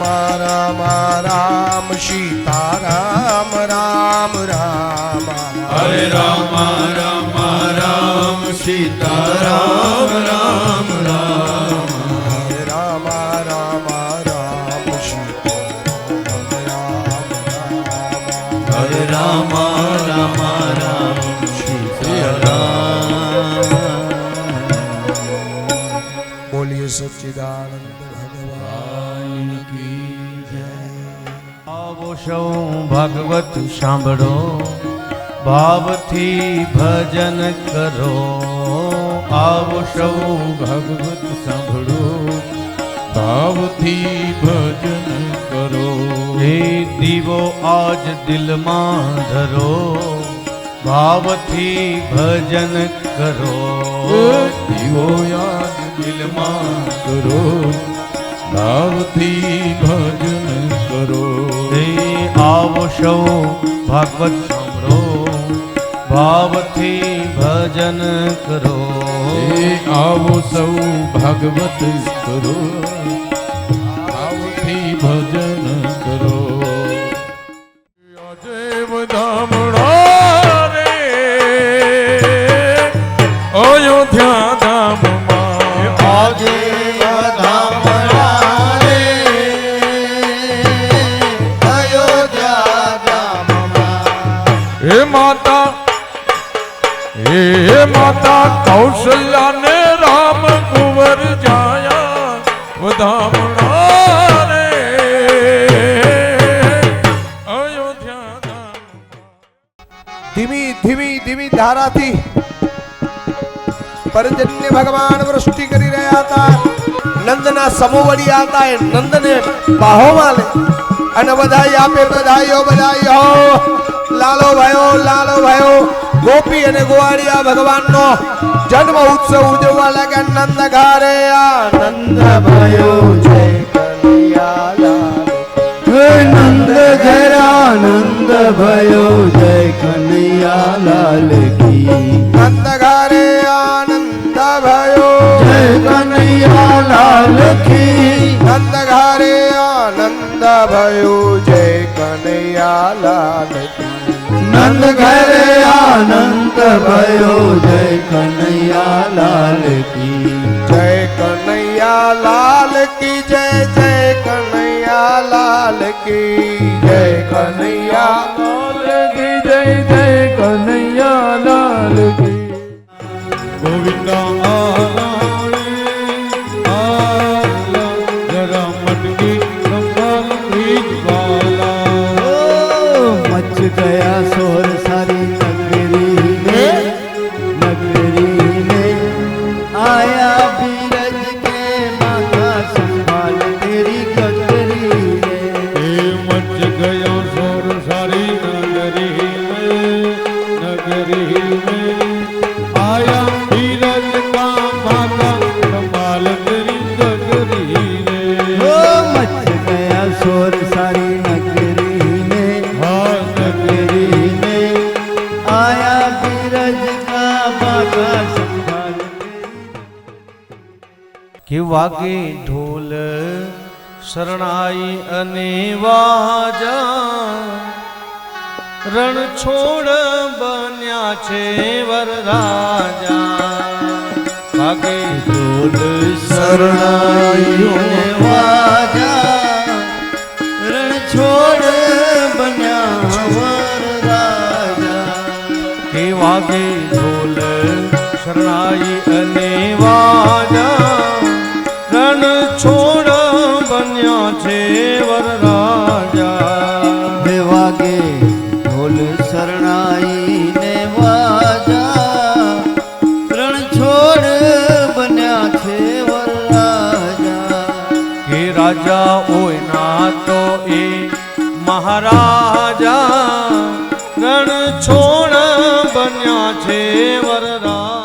રામ રામ રામ સીતારામ રામ રામ હરે રામ રામ રામ સીતારામ રામ રામ હરે રામ રામ રામ સીતારામ રામ હરે રામ રામ રામ સીતારામ બોલીએ સચ્ચિદાનંદ ભગવાન કી જય. આવો સૌ ભાગવત સાંભળો, ભાવથી ભજન કરો. આવો સૌ ભાગવત સાંભળો, ભાવથી ભજન કરો. હે દીવો આજ દિલમાં ધરો, ભાવથી ભજન કરો. દીવો યાદ દિલમાં કરો, ભાવથી ભજન કરો. હે આવો સૌ ભાગવત સાંભળો, ભાવથી ભજન કરો. હે આવો સૌ ભાગવત કરો, ભાવથી ભજન કરો. અજય ધામણા રે અયોધ્યા ધામમાં, આજે ધામણા રે અયોધ્યા ધામમાં હે માતા કૌશલ્યા ને રામ કુંવર જાયા વધામણા રે અયોધ્યા ધામમાં. ધીમી ધીમી ધીમી ધારાથી પરજન્ય ભગવાન વૃષ્ટિ કરી રહ્યા હતા. નંદના સમોવડી હતા એ નંદને બાહોમાં લે અને બધાઈ આપે. બધાઈઓ બધાઈઓ લાલો ભયો ગોપી અને ગોવાળિયા ભગવાનનો જન્મ ઉત્સવ ઉજવવા લાગ્યા. નંદ ઘરે આનંદ ભયો જય કનૈયા લાલ. નંદ ઘર આનંદ भयो जय कन्हैया लाल की. નંદ ઘરે આનંદ ભયો जय कन्हैया लाल की. નંદ ઘરે આનંદ ભયો જય કનૈયા લાલ કી. नंद घर आनंद भयो जय कन्हैया लाल की. જય કનૈયા લાલ કી જય જય કનૈયા લાલ કી જય કનૈયા लाल की जय जय कन्हैया लाल की. ગોવિંદા આલા જરા મટકી સંભાલ પ્રીત વાલા. मच गया शोर सारी नगरी में आया बीरज के माता संभाल तेरी ककरी रे. એ મચ ગયો સોર સારી નગરી में आया बीरज का माता संभाल तेरी गगरी रे. ओ मच गया शोर सारी नगरी में हाँ नगरी में आया बीरज का माता संभाल કે વાગે ઢોલ શરણાઈ અને વાજા, રણ છોડ બન્યા છે વરરાજા. વાગે ઢોલ शरणाई ने वाजा, रण छोड़ बन्या वर राजा. કે વાગે ઢોલ શરણાઈ અને વાજા, રણ છોડ બન્યા છે વરરાજા. हे वागे ढोल शरणाई ने वाजा, रण छोड़ बन्या छे वर राजा. કે રાજા હોય ના તો એ મહારાજા, રણ છોડ બન્યા છે વરરાજા.